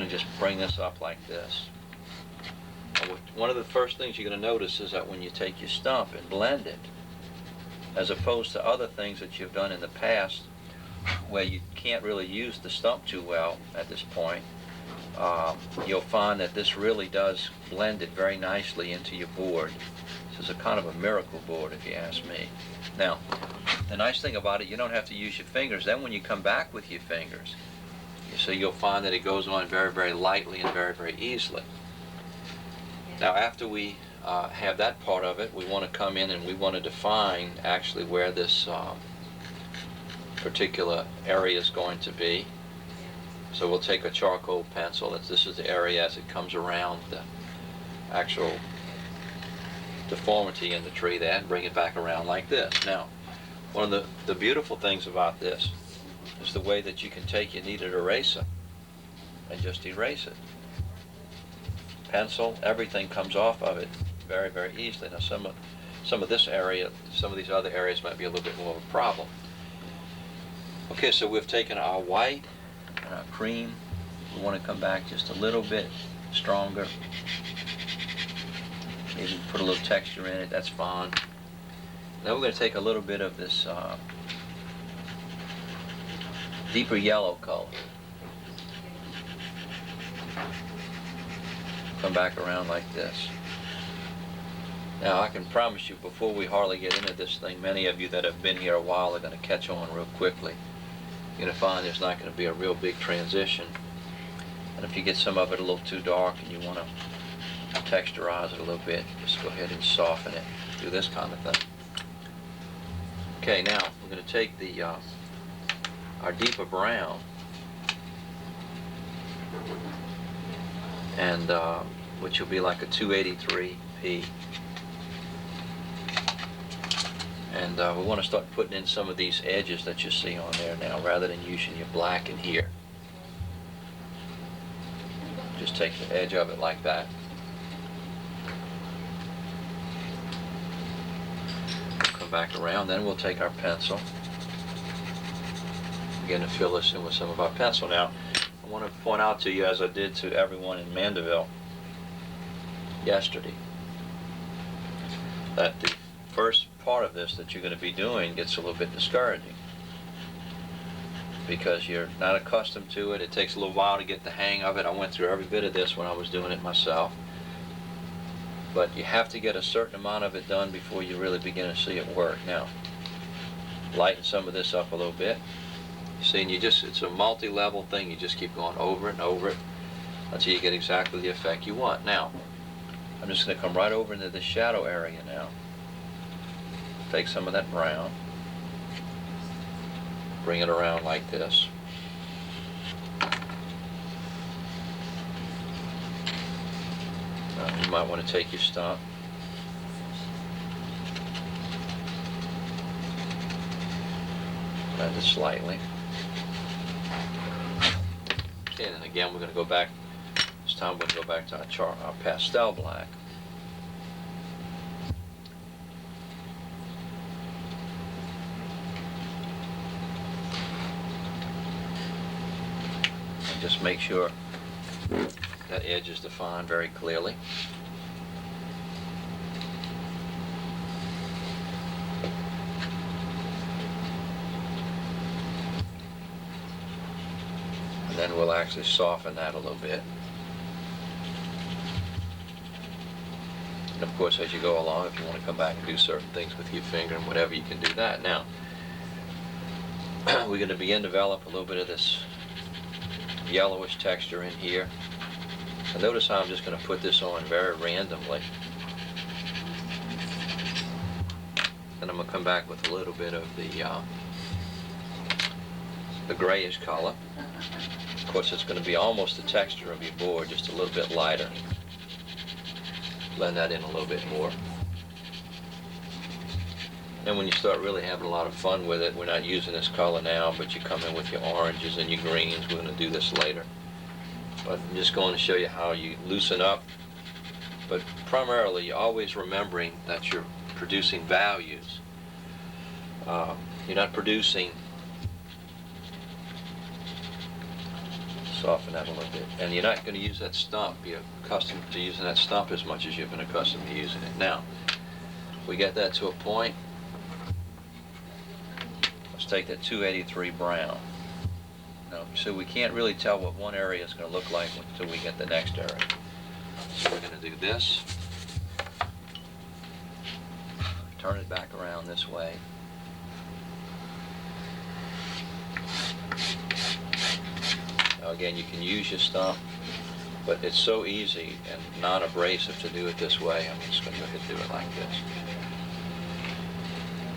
to just bring this up like this. One of the first things you're going to notice is that when you take your stump and blend it, as opposed to other things that you've done in the past where you can't really use the stump too well at this point, you'll find that this really does blend it very nicely into your board. This is a kind of a miracle board, if you ask me. Now, the nice thing about it, you don't have to use your fingers. Then when you come back with your fingers, so you'll find that it goes on very, very lightly and very, very easily. Now, after we have that part of it, we want to come in and we want to define actually where this particular area is going to be. So we'll take a charcoal pencil. This is the area as it comes around the actual deformity in the tree there, and bring it back around like this. Now, one of the beautiful things about this is the way that you can take your kneaded eraser and just erase it. Pencil, everything comes off of it very, very easily. Now some of this area, some of these other areas might be a little bit more of a problem. Okay, so we've taken our white and our cream. We want to come back just a little bit stronger. Maybe put a little texture in it, that's fine. Now we're going to take a little bit of this deeper yellow color. Come back around like this. Now I can promise you, before we hardly get into this thing, many of you that have been here a while are going to catch on real quickly. You're going to find there's not going to be a real big transition. And if you get some of it a little too dark and you want to texturize it a little bit, just go ahead and soften it. Do this kind of thing. Okay, now we're going to take the our deeper brown and which will be like a 283P, and we want to start putting in some of these edges that you see on there now, rather than using your black in here. Just take the edge of it like that. Come back around, then we'll take our pencil, begin to fill this in with some of our pencil. Now I want to point out to you, as I did to everyone in Mandeville yesterday, that the first part of this that you're going to be doing gets a little bit discouraging because you're not accustomed to it. It takes a little while to get the hang of it. I went through every bit of this when I was doing it myself. But you have to get a certain amount of it done before you really begin to see it work. Now, lighten some of this up a little bit. See, and it's a multi-level thing. You just keep going over it and over it until you get exactly the effect you want. Now, I'm just going to come right over into the shadow area now. Take some of that brown, bring it around like this. You might want to take your stump, blend it slightly. Okay, and again we're going to go back. This time we're going to go back to our pastel black. And just make sure that edge is defined very clearly. And then we'll actually soften that a little bit. And of course, as you go along, if you want to come back and do certain things with your finger and whatever, you can do that. Now, we're going to begin to develop a little bit of this yellowish texture in here. And notice how I'm just going to put this on very randomly. And I'm going to come back with a little bit of the grayish color. Of course, it's going to be almost the texture of your board, just a little bit lighter. Blend that in a little bit more. And when you start really having a lot of fun with it, we're not using this color now, but you come in with your oranges and your greens. We're going to do this later. But I'm just going to show you how you loosen up. But primarily, always remembering that you're producing values. You're not producing soften that a little bit. And you're not going to use that stump. You're accustomed to using that stump as much as you've been accustomed to using it. Now, we get that to a point. Let's take that 283 brown. Now, so we can't really tell what one area is going to look like until we get the next area. So we're going to do this. Turn it back around this way. Now again, you can use your stump, but it's so easy and non-abrasive to do it this way. I'm just going to go ahead and do it like this.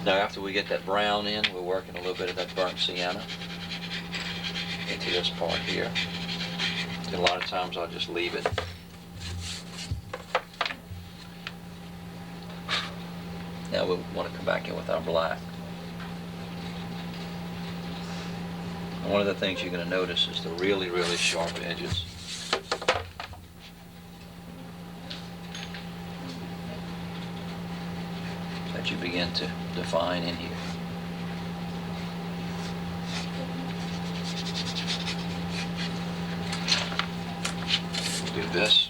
Now after we get that brown in, we're working a little bit of that burnt sienna into this part here. And a lot of times I'll just leave it. Now we want to come back in with our black. And one of the things you're going to notice is the really, really sharp edges. That you begin to define in here. We'll do this.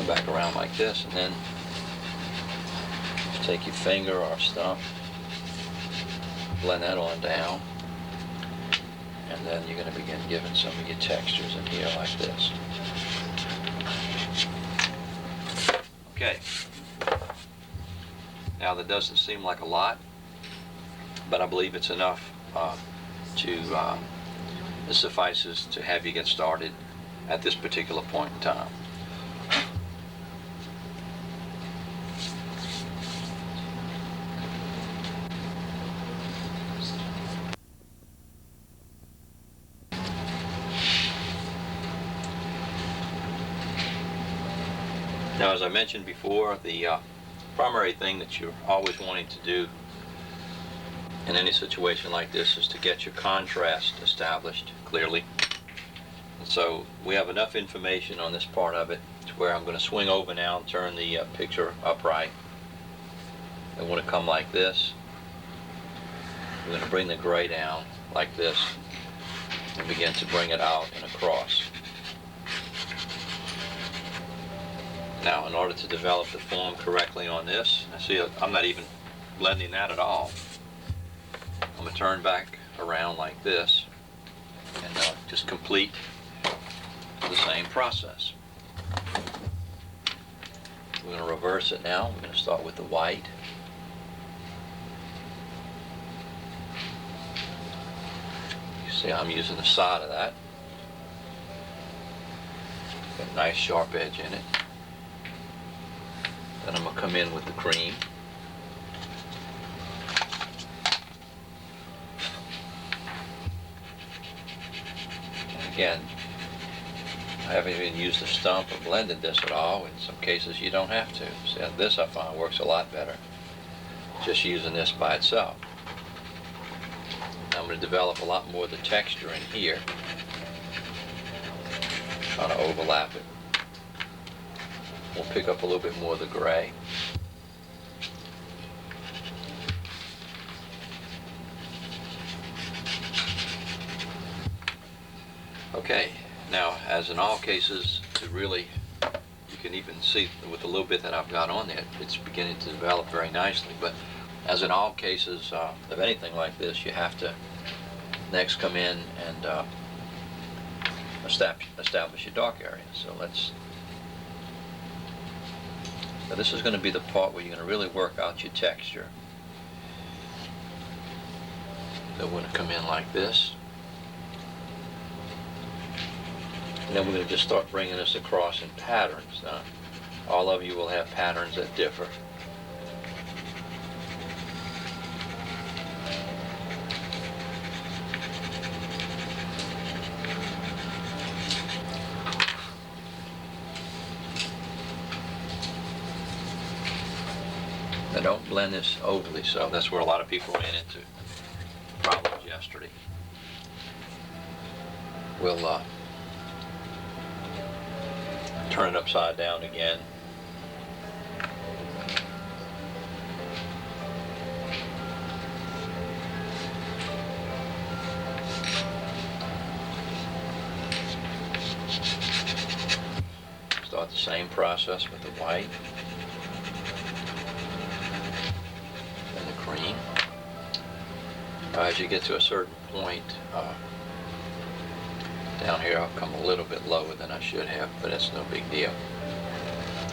Back around like this, and then take your finger or stump, blend that on down, and then you're going to begin giving some of your textures in here like this. Okay. Now that doesn't seem like a lot, but I believe it's enough it suffices to have you get started at this particular point in time. Now, as I mentioned before, the primary thing that you're always wanting to do in any situation like this is to get your contrast established clearly. And so we have enough information on this part of it to where I'm going to swing over now and turn the picture upright. I want to come like this. We're going to bring the gray down like this and begin to bring it out and across. Now, in order to develop the form correctly on this, see, I'm not even blending that at all. I'm going to turn back around like this and just complete the same process. We're going to reverse it now. We're going to start with the white. You see I'm using the side of that. Got a nice sharp edge in it. Then I'm going to come in with the cream. And again, I haven't even used the stump or blended this at all. In some cases you don't have to. See, this I find works a lot better, just using this by itself. I'm going to develop a lot more of the texture in here. Trying to overlap it. We'll pick up a little bit more of the gray. Okay, now as in all cases, to really, you can even see with the little bit that I've got on there, it's beginning to develop very nicely. But as in all cases of anything like this, you have to next come in and establish your dark area. So now this is going to be the part where you're going to really work out your texture. So we're going to come in like this. And then we're going to just start bringing this across in patterns. Now, all of you will have patterns that differ. Now don't blend this overly so. That's where a lot of people ran into problems yesterday. We'll turn it upside down again. out the same process with the white and the cream. As you get to a certain point, down here I'll come a little bit lower than I should have, but it's no big deal.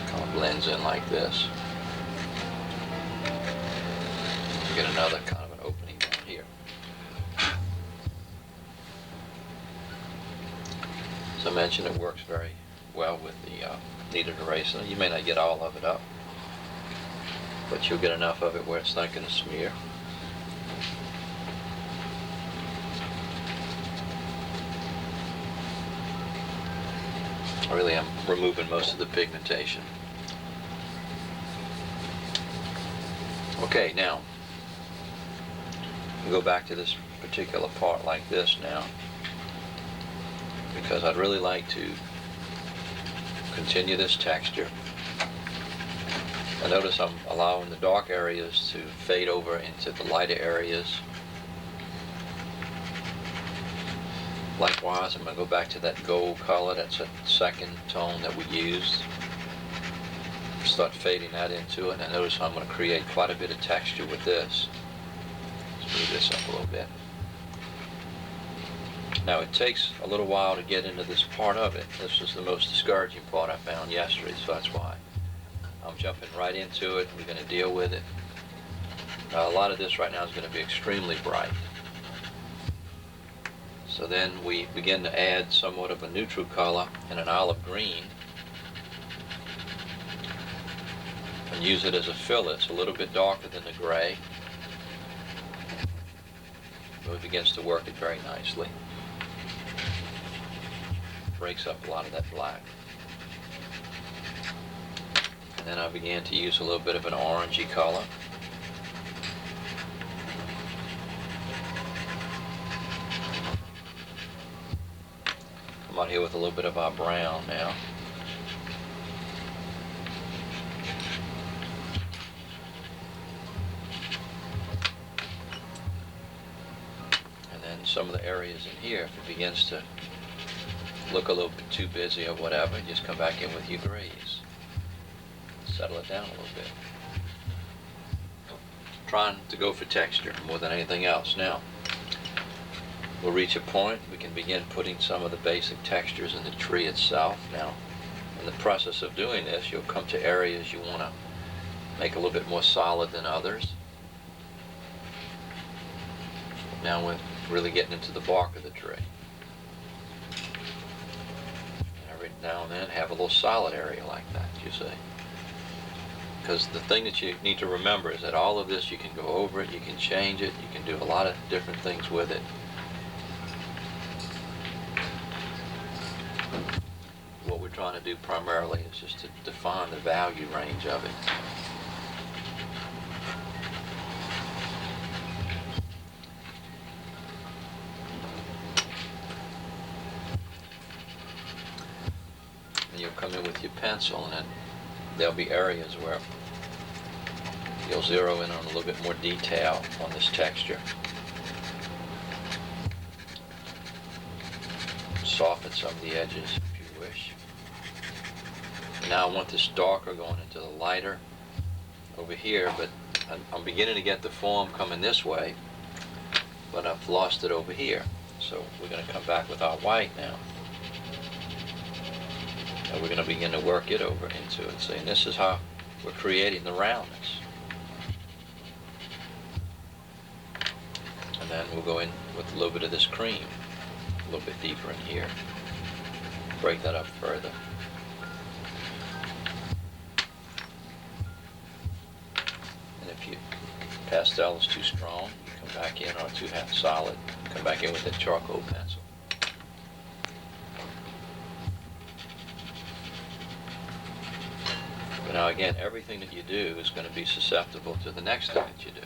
Kind of blends in like this. You get another kind of an opening down here. As I mentioned, it works very well with the kneaded eraser. You may not get all of it up, but you'll get enough of it where it's not going to smear. I really am removing most of the pigmentation. Okay, now we go back to this particular part like this now, because I'd really like to continue this texture. I notice I'm allowing the dark areas to fade over into the lighter areas. Likewise, I'm going to go back to that gold color. That's a second tone that we used. Start fading that into it, and notice I'm going to create quite a bit of texture with this. Let's move this up a little bit. Now it takes a little while to get into this part of it. This was the most discouraging part I found yesterday, so that's why I'm jumping right into it. We're going to deal with it. A lot of this right now is going to be extremely bright. So then we begin to add somewhat of a neutral color and an olive green and use it as a fill. It's a little bit darker than the gray, but it begins to work it very nicely. Breaks up a lot of that black. And then I began to use a little bit of an orangey color. Come out here with a little bit of our brown now. And then some of the areas in here, if it begins to look a little bit too busy or whatever, just come back in with your grays. Settle it down a little bit. Trying to go for texture more than anything else. Now, we'll reach a point we can begin putting some of the basic textures in the tree itself. Now, in the process of doing this, you'll come to areas you want to make a little bit more solid than others. Now we're really getting into the bark of the tree. Every now and then have a little solid area like that, you see. Because the thing that you need to remember is that all of this, you can go over it, you can change it, you can do a lot of different things with it. What we're trying to do primarily is just to define the value range of it. And you'll come in with your pencil, and then there'll be areas where you'll zero in on a little bit more detail on this texture. Soften some of the edges if you wish. Now I want this darker going into the lighter over here, but I'm beginning to get the form coming this way, but I've lost it over here. So we're going to come back with our white now. And we're going to begin to work it over into it. See, and this is how we're creating the roundness. And then we'll go in with a little bit of this cream, a little bit deeper in here. Break that up further. And if your pastel is too strong, you come back in, or too half solid, come back in with that charcoal pencil. But now again, everything that you do is going to be susceptible to the next thing that you do.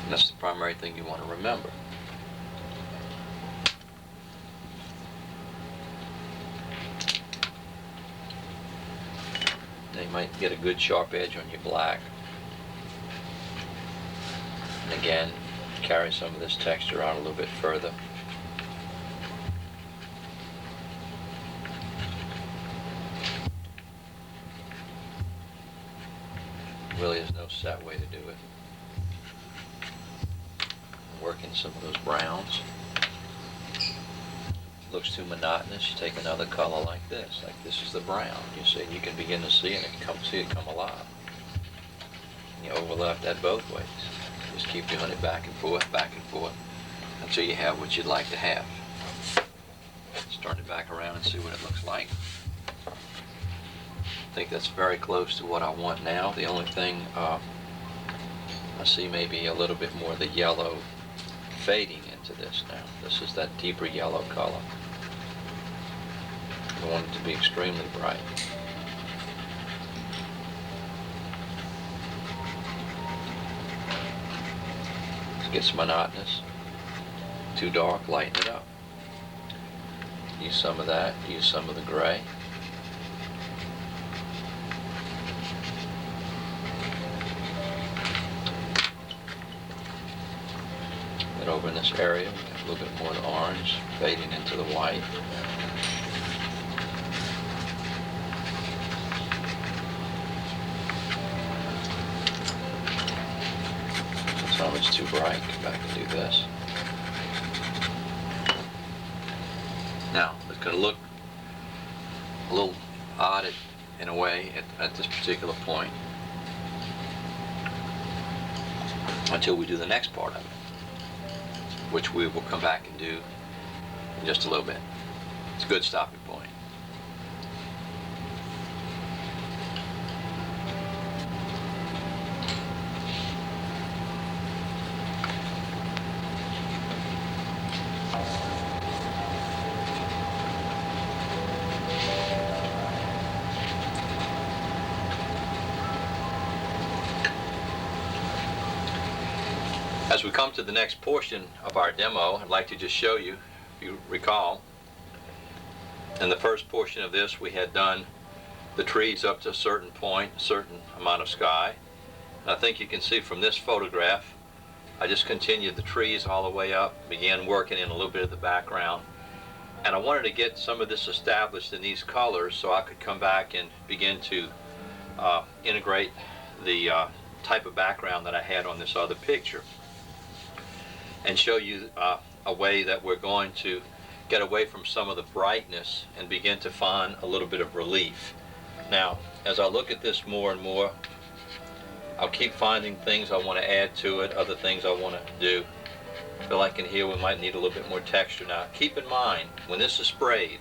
And that's the primary thing you want to remember. Now you might get a good sharp edge on your black. And again, carry some of this texture out a little bit further. Really is no set way to do it. Working some of those browns. Looks too monotonous, you take another color like this. Like this is the brown. You see, you can begin to see it come alive. And you overlap that both ways. Just keep doing it back and forth, until you have what you'd like to have. Let's turn it back around and see what it looks like. I think that's very close to what I want now. The only thing I see maybe a little bit more of the yellow fading into this now. This is that deeper yellow color. I want it to be extremely bright. It gets monotonous. Too dark, lighten it up. Use some of that, use some of the gray. And over in this area, we have a little bit more of the orange fading into the white. Some is too bright, come back and do this. Now, it's going to look a little odd in a way at this particular point until we do the next part of it, which we will come back and do in just a little bit. It's a good stopping point. As we come to the next portion of our demo, I'd like to just show you, if you recall, in the first portion of this we had done the trees up to a certain point, a certain amount of sky. And I think you can see from this photograph, I just continued the trees all the way up, began working in a little bit of the background. And I wanted to get some of this established in these colors so I could come back and begin to integrate the type of background that I had on this other picture, and show you a way that we're going to get away from some of the brightness and begin to find a little bit of relief. Now, as I look at this more and more, I'll keep finding things I want to add to it, other things I want to do. I feel like in here we might need a little bit more texture. Now, keep in mind, when this is sprayed,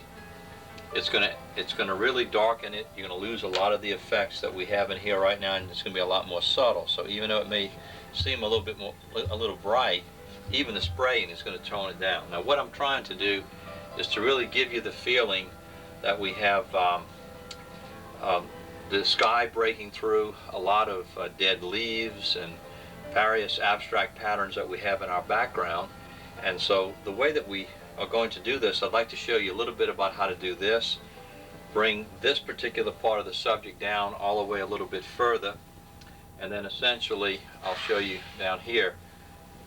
it's gonna really darken it. You're gonna lose a lot of the effects that we have in here right now, and it's gonna be a lot more subtle. So even though it may seem a little bright, even the spraying is going to tone it down. Now what I'm trying to do is to really give you the feeling that we have the sky breaking through, a lot of dead leaves and various abstract patterns that we have in our background. And so the way that we are going to do this, I'd like to show you a little bit about how to do this, bring this particular part of the subject down all the way a little bit further, and then essentially I'll show you down here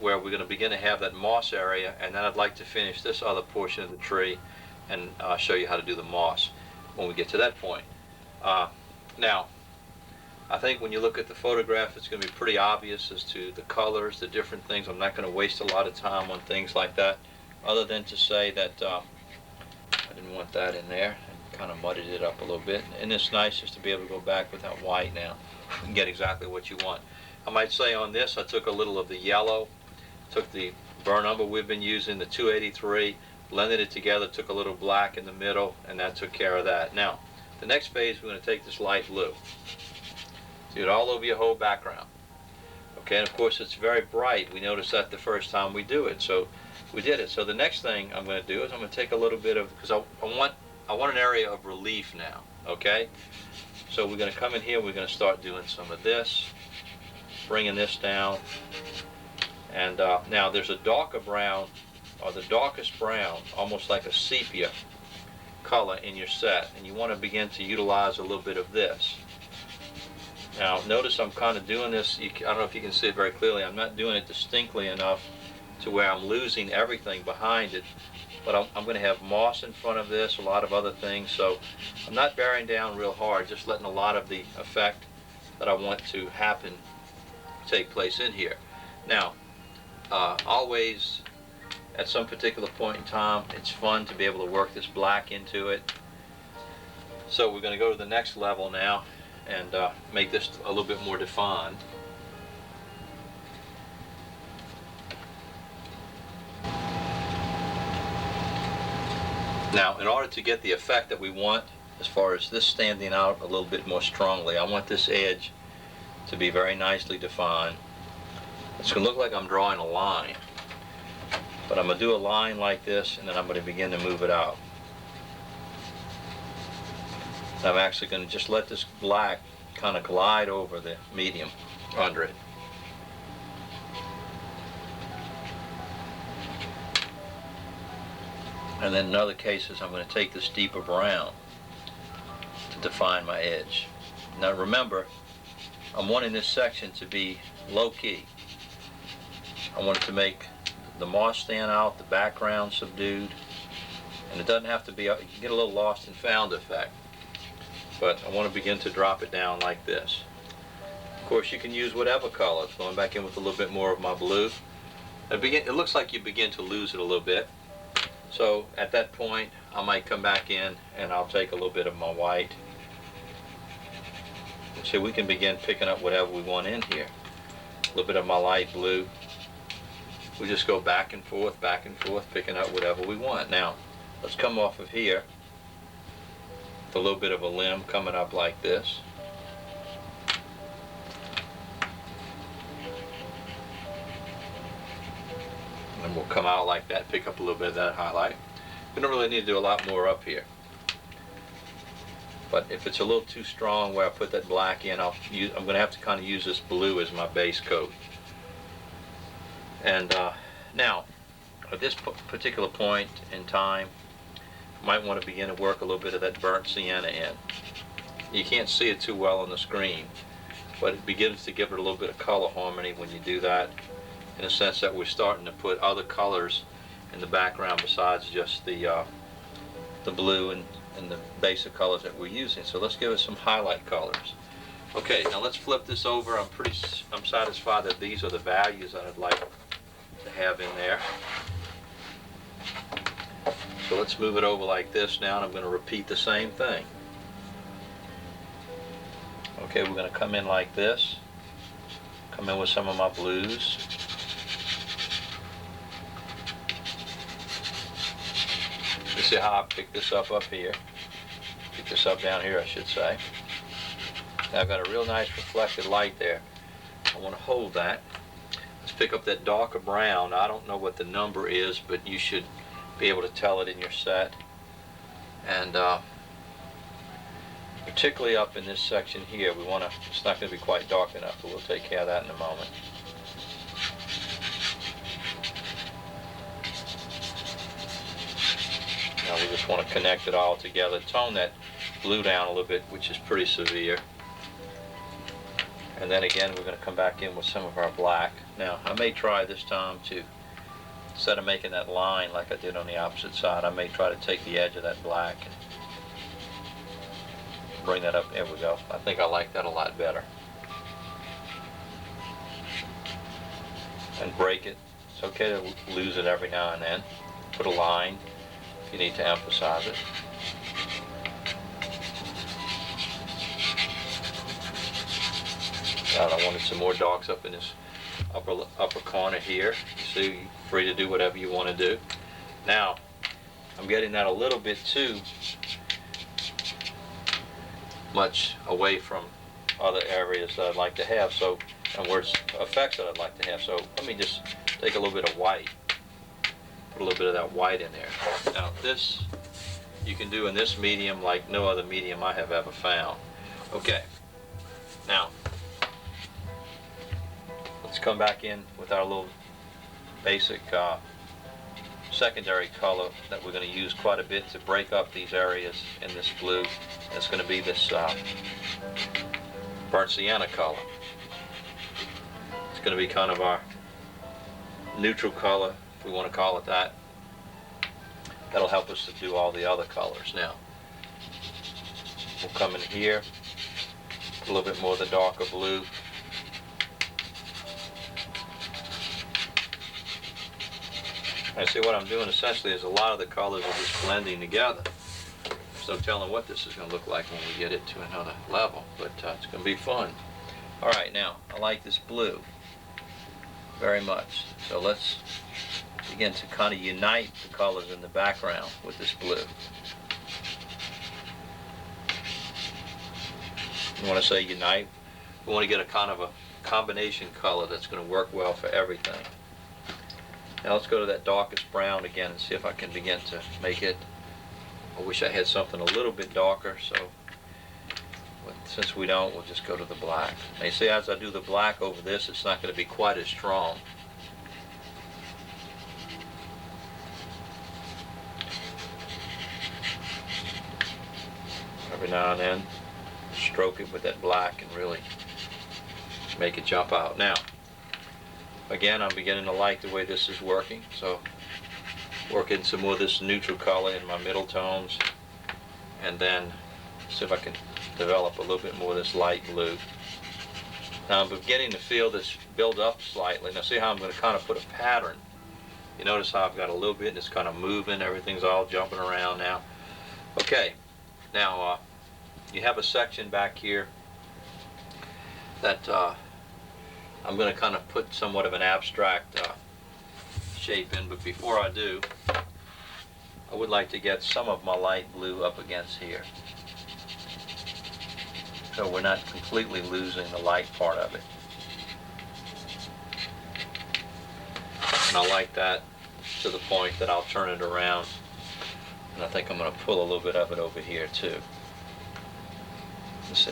where we're going to begin to have that moss area, and then I'd like to finish this other portion of the tree and show you how to do the moss when we get to that point. Now, I think when you look at the photograph, it's going to be pretty obvious as to the colors, the different things. I'm not going to waste a lot of time on things like that, other than to say that I didn't want that in there, and kind of muddied it up a little bit. And it's nice just to be able to go back with that white now and get exactly what you want. I might say on this, I took a little of the yellow, took the burn umber we've been using, the 283, blended it together, took a little black in the middle, and that took care of that. Now, the next phase, we're going to take this light blue. Do it all over your whole background. Okay, and of course it's very bright. We noticed that the first time we do it, so we did it. So the next thing I'm going to do is I'm going to take a little bit of, because I want an area of relief now, okay? So we're going to come in here, we're going to start doing some of this, bringing this down. And now there's a darker brown, or the darkest brown, almost like a sepia color in your set, and you want to begin to utilize a little bit of this. Now notice I'm kind of doing this, I don't know if you can see it very clearly, I'm not doing it distinctly enough to where I'm losing everything behind it, but I'm going to have moss in front of this, a lot of other things, so I'm not bearing down real hard, just letting a lot of the effect that I want to take place in here. Now, always at some particular point in time, it's fun to be able to work this black into it. So we're going to go to the next level now and make this a little bit more defined. Now, in order to get the effect that we want, as far as this standing out a little bit more strongly, I want this edge to be very nicely defined. It's going to look like I'm drawing a line, but I'm going to do a line like this, and then I'm going to begin to move it out. And I'm actually going to just let this black kind of glide over the medium under it. And then in other cases, I'm going to take this deeper brown to define my edge. Now remember, I'm wanting this section to be low-key. I want it to make the moss stand out, the background subdued, and it doesn't have to be, you can get a little lost and found effect. But I want to begin to drop it down like this. Of course, you can use whatever colors. Going back in with a little bit more of my blue. It looks like you begin to lose it a little bit. So at that point, I might come back in and I'll take a little bit of my white. See, we can begin picking up whatever we want in here. A little bit of my light blue. We just go back and forth, picking up whatever we want. Now, let's come off of here with a little bit of a limb coming up like this. And we'll come out like that, pick up a little bit of that highlight. We don't really need to do a lot more up here. But if it's a little too strong where I put that black in, I'm going to have to kind of use this blue as my base coat. And now, at this particular point in time, you might want to begin to work a little bit of that burnt sienna in. You can't see it too well on the screen, but it begins to give it a little bit of color harmony when you do that, in a sense that we're starting to put other colors in the background besides just the blue and the basic colors that we're using. So let's give it some highlight colors. Okay, now let's flip this over. I'm satisfied that these are the values that I'd like to have in there. So let's move it over like this now, and I'm going to repeat the same thing. Okay, we're going to come in like this. Come in with some of my blues. You see how I pick this up here? Pick this up down here, I should say. Now I've got a real nice reflected light there. I want to hold that. Let's pick up that darker brown. I don't know what the number is, but you should be able to tell it in your set. And particularly up in this section here, it's not going to be quite dark enough, but we'll take care of that in a moment. Now we just want to connect it all together. Tone that blue down a little bit, which is pretty severe. And then again, we're going to come back in with some of our black. Now, I may try this time to, instead of making that line like I did on the opposite side, I may try to take the edge of that black and bring that up. There we go. I think I like that a lot better. And break it. It's okay to lose it every now and then. Put a line if you need to emphasize it. I wanted some more darks up in this upper corner here. So you're free to do whatever you want to do. Now, I'm getting that a little bit too much away from other areas that I'd like to have, so, and where's effects that I'd like to have. So let me just take a little bit of white, put a little bit of that white in there. Now this you can do in this medium like no other medium I have ever found. Okay, now let's come back in with our little basic secondary color that we're going to use quite a bit to break up these areas in this blue. It's going to be this burnt sienna color. It's going to be kind of our neutral color, if we want to call it that. That'll help us to do all the other colors. Now, we'll come in here, A little bit more of the darker blue. And see what I'm doing essentially is a lot of the colors are just blending together. So telling what this is going to look like when we get it to another level, but it's going to be fun. All right, now I like this blue very much. So let's begin to kind of unite the colors in the background with this blue. You want to say unite? We want to get a kind of a combination color that's going to work well for everything. Now let's go to that darkest brown again and see if I can begin to make it. I wish I had something a little bit darker, so since we don't, we'll just go to the black. Now you see, as I do the black over this, it's not going to be quite as strong. Every now and then, stroke it with that black and really make it jump out. Now, again, I'm beginning to like the way this is working, so work in some more of this neutral color in my middle tones, and then see if I can develop a little bit more of this light blue. Now I'm beginning to feel this build up slightly. Now see how I'm going to kind of put a pattern. You notice how I've got a little bit and it's kind of moving, everything's all jumping around now. Okay, now you have a section back here that I'm going to kind of put somewhat of an abstract shape in, but before I do, I would like to get some of my light blue up against here, so we're not completely losing the light part of it. And I like that to the point that I'll turn it around, and I think I'm going to pull a little bit of it over here too.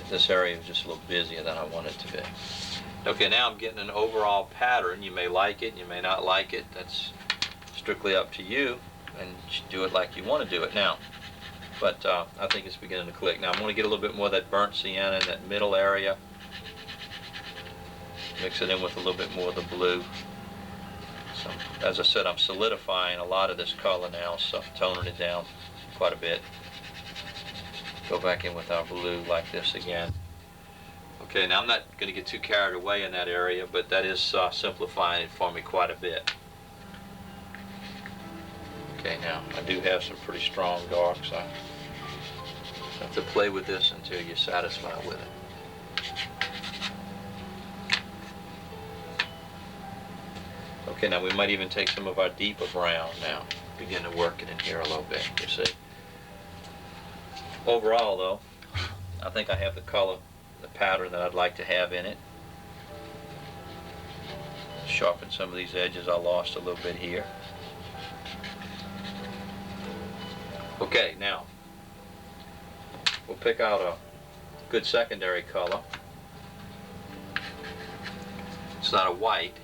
This area is just a little busier than I want it to be. Okay, now I'm getting an overall pattern. You may like it, you may not like it. That's strictly up to you, and do it like you want to do it now. But I think it's beginning to click. Now I'm going to get a little bit more of that burnt sienna in that middle area. Mix it in with a little bit more of the blue. So, as I said, I'm solidifying a lot of this color now, so toning it down quite a bit. Go back in with our blue like this again. Okay, now I'm not going to get too carried away in that area, but that is simplifying it for me quite a bit. Okay, now I do have some pretty strong darks. So I have to play with this until you're satisfied with it. Okay, now we might even take some of our deeper brown now, begin to work it in here a little bit, you see. Overall though, I think I have the color, the pattern that I'd like to have in it. Sharpen some of these edges I lost a little bit here. Okay, now we'll pick out a good secondary color. It's not a white.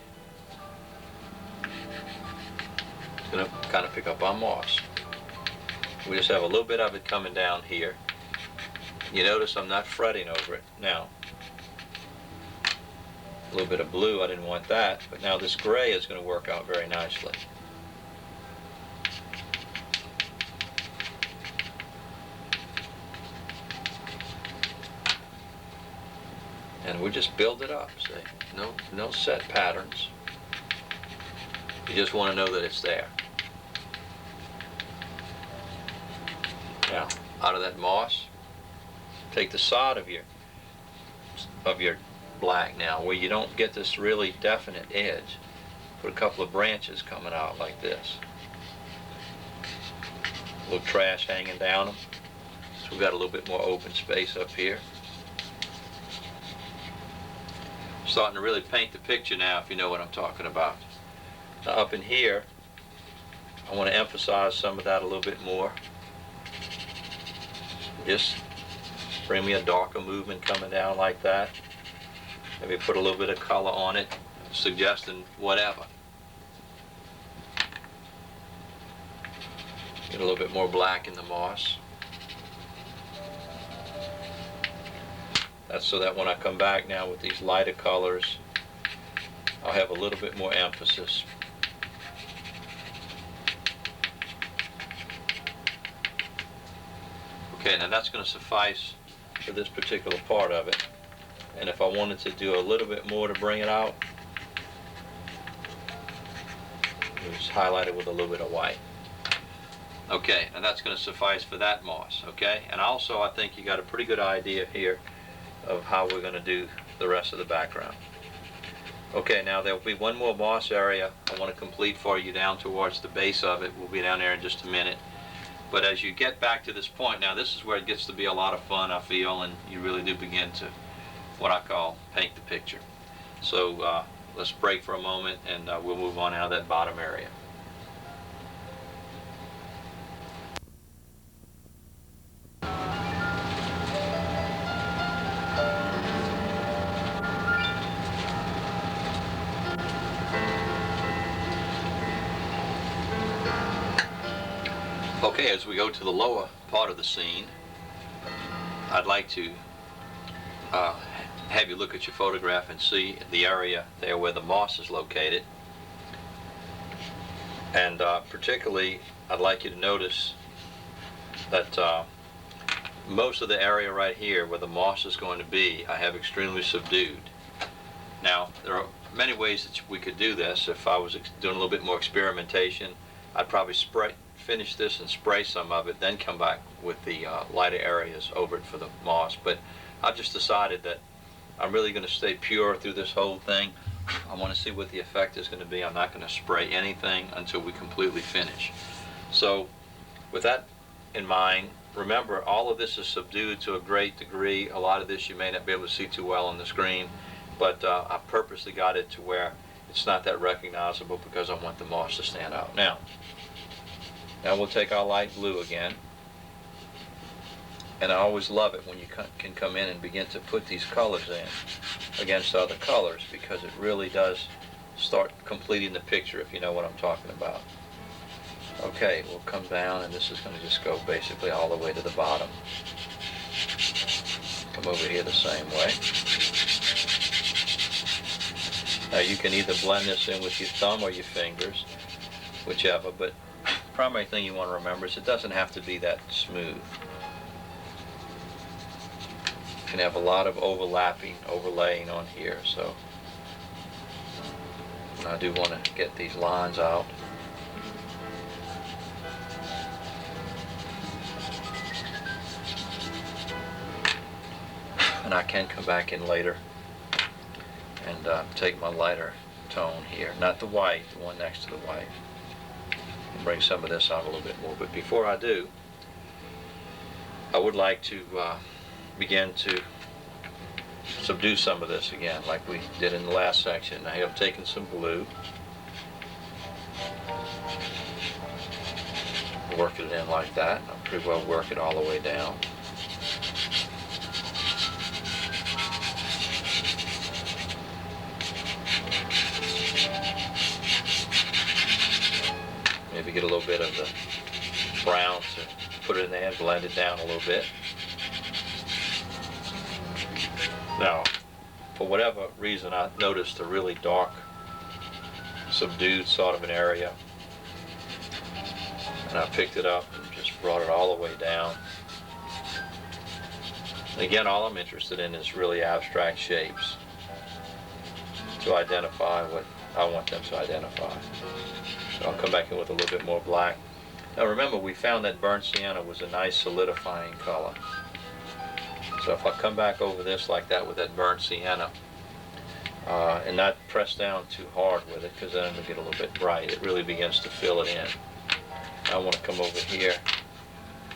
It's going to kind of pick up on moss. We just have a little bit of it coming down here. You notice I'm not fretting over it. Now, a little bit of blue, I didn't want that, but now this gray is going to work out very nicely. And we just build it up, see? No set patterns. You just want to know that it's there. Now, out of that moss, take the side of your black now, where you don't get this really definite edge. Put a couple of branches coming out like this. A little trash hanging down them. So we've got a little bit more open space up here. Starting to really paint the picture now, if you know what I'm talking about. Now up in here, I want to emphasize some of that a little bit more. Just bring me a darker movement coming down like that. Maybe put a little bit of color on it, suggesting whatever. Get a little bit more black in the moss. That's so that when I come back now with these lighter colors, I'll have a little bit more emphasis. Okay, now that's going to suffice for this particular part of it. and if I wanted to do a little bit more to bring it out, just highlight it with a little bit of white. Okay, and that's going to suffice for that moss. Okay, and also I think you got a pretty good idea here of how we're going to do the rest of the background. Okay, now there will be one more moss area I want to complete for you down towards the base of it. We'll be down there in just a minute. But as you get back to this point, now this is where it gets to be a lot of fun, I feel, and you really do begin to, what I call, paint the picture. So let's break for a moment, and we'll move on out of that bottom area. Okay, as we go to the lower part of the scene, I'd like to have you look at your photograph and see the area there where the moss is located. And particularly, I'd like you to notice that most of the area right here where the moss is going to be, I have extremely subdued. Now, there are many ways that we could do this. If I was doing a little bit more experimentation, I'd probably finish this and spray some of it, then come back with the lighter areas over it for the moss. But I've just decided that I'm really going to stay pure through this whole thing. I want to see what the effect is going to be. I'm not going to spray anything until we completely finish. So with that in mind, remember, all of this is subdued to a great degree. A lot of this you may not be able to see too well on the screen, but I purposely got it to where it's not that recognizable because I want the moss to stand out. Now we'll take our light blue again, and I always love it when you can come in and begin to put these colors in against other colors, because it really does start completing the picture, if you know what I'm talking about. Okay, we'll come down, and this is going to just go basically all the way to the bottom. Come over here the same way. Now you can either blend this in with your thumb or your fingers, whichever, but primary thing you want to remember is it doesn't have to be that smooth. You can have a lot of overlaying on here, so I do want to get these lines out. And I can come back in later and take my lighter tone here, not the white, the one next to the white. Bring some of this out a little bit more. But before I do, I would like to begin to subdue some of this again, like we did in the last section. I have taken some blue, work it in like that. I'll pretty well work it all the way down. Maybe get a little bit of the brown to put it in there and blend it down a little bit. Now, for whatever reason, I noticed a really dark, subdued sort of an area, and I picked it up and just brought it all the way down. And again, all I'm interested in is really abstract shapes to identify what I want them to identify. So I'll come back in with a little bit more black. Now remember, we found that burnt sienna was a nice solidifying color. So if I come back over this like that with that burnt sienna, and not press down too hard with it, because then it'll get a little bit bright, it really begins to fill it in. I want to come over here.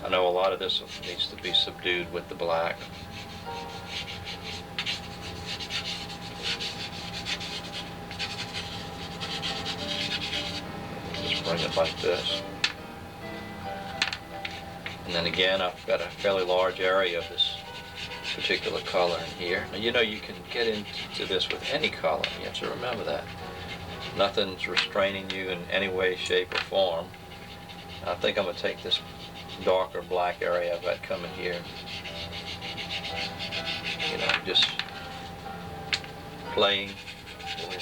I know a lot of this needs to be subdued with the black. Just bring it like this. And then again, I've got a fairly large area of this particular color in here. Now, you know, you can get into this with any color. You have to remember that. Nothing's restraining you in any way, shape, or form. I think I'm going to take this darker black area I've got coming here. You know, just playing.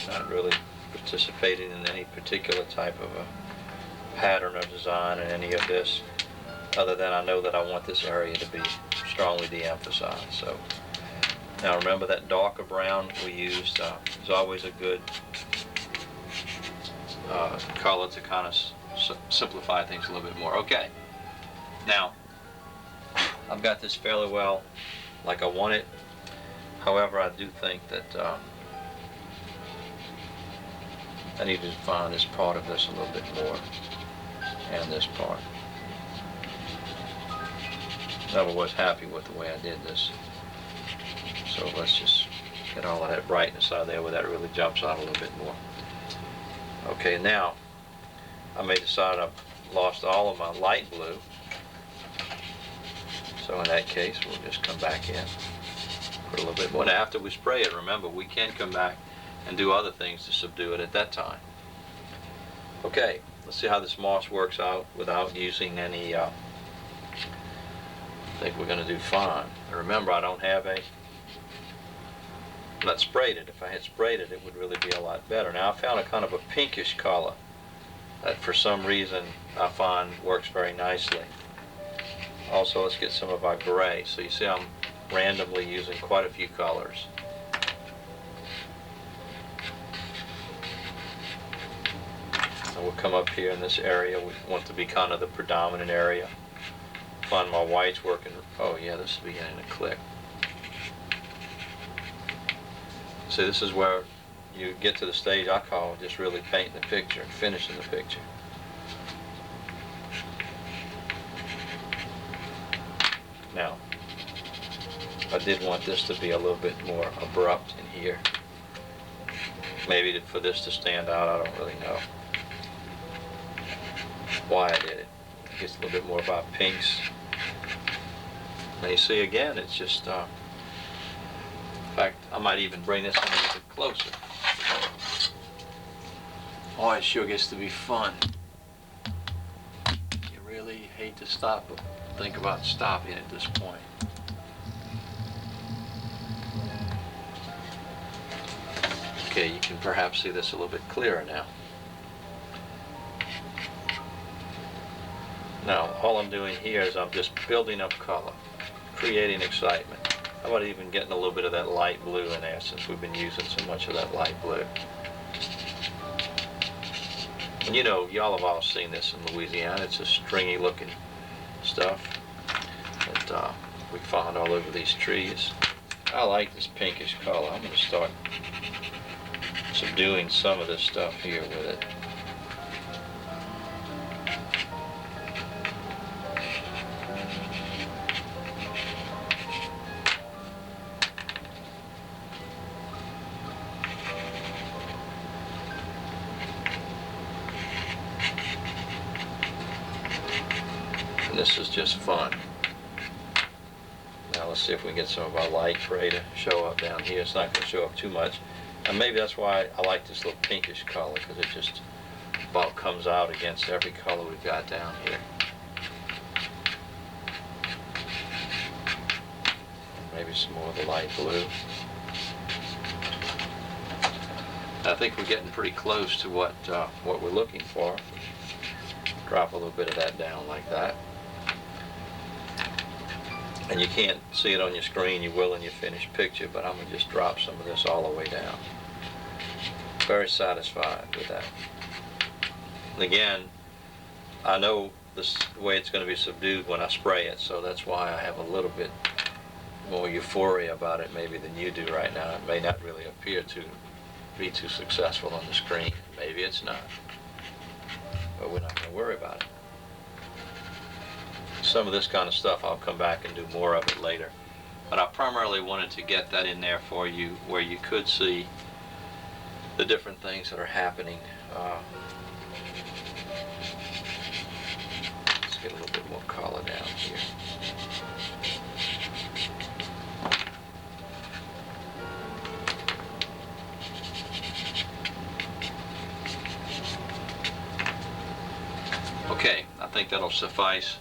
Not really participating in any particular type of a pattern or design in any of this, other than I know that I want this area to be strongly de-emphasized. So Now remember that darker brown we used is always a good color to kind of simplify things a little bit more. Okay, now I've got this fairly well like I want it. However, I do think that I need to define this part of this a little bit more, and this part. Never was happy with the way I did this. So let's just get all of that brightness out of there where that really jumps out a little bit more. Okay, now I may decide I've lost all of my light blue. So in that case, we'll just come back in, put a little bit more. Now after we spray it, remember, we can come back and do other things to subdue it at that time. Okay, let's see how this moss works out without using any, I think we're going to do fine. Remember, I don't have a, I'm not sprayed it. If I had sprayed it, it would really be a lot better. Now I found a kind of a pinkish color that for some reason I find works very nicely. Also, let's get some of our gray. So you see I'm randomly using quite a few colors. And we'll come up here in this area. We want to be kind of the predominant area. Find my whites working. Oh yeah, this is beginning to click. See, this is where you get to the stage I call just really painting the picture and finishing the picture. Now, I did want this to be a little bit more abrupt in here. Maybe for this to stand out, I don't really know why I did it. It gets a little bit more about pinks. Now you see again, it's just, in fact, I might even bring this one a little bit closer. Oh, it sure gets to be fun. You really hate to stop, but think about stopping at this point. Okay, you can perhaps see this a little bit clearer now. Now, all I'm doing here is I'm just building up color, creating excitement. How about even getting a little bit of that light blue in there, since we've been using so much of that light blue. And you know, y'all have all seen this in Louisiana. It's a stringy looking stuff that we find all over these trees. I like this pinkish color. I'm going to start subduing some of this stuff here with it. And this is just fun. Now let's see if we can get some of our light gray to show up down here. It's not going to show up too much. And maybe that's why I like this little pinkish color, because it just about comes out against every color we've got down here. Maybe some more of the light blue. I think we're getting pretty close to what we're looking for. Drop a little bit of that down like that. And you can't see it on your screen, you will in your finished picture, but I'm going to just drop some of this all the way down. Very satisfied with that. And again, I know this the way it's going to be subdued when I spray it, so that's why I have a little bit more euphoria about it maybe than you do right now. It may not really appear to be too successful on the screen. Maybe it's not. But we're not going to worry about it. Some of this kind of stuff I'll come back and do more of it later. But I primarily wanted to get that in there for you where you could see the different things that are happening. Let's get a little bit more color down here. Okay, I think that'll suffice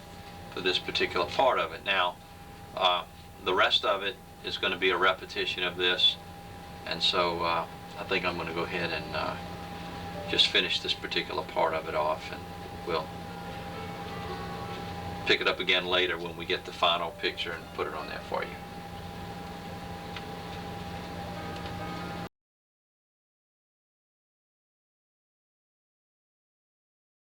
for this particular part of it. Now, the rest of it is going to be a repetition of this, and so I think I'm going to go ahead and just finish this particular part of it off, and we'll pick it up again later when we get the final picture and put it on there for you.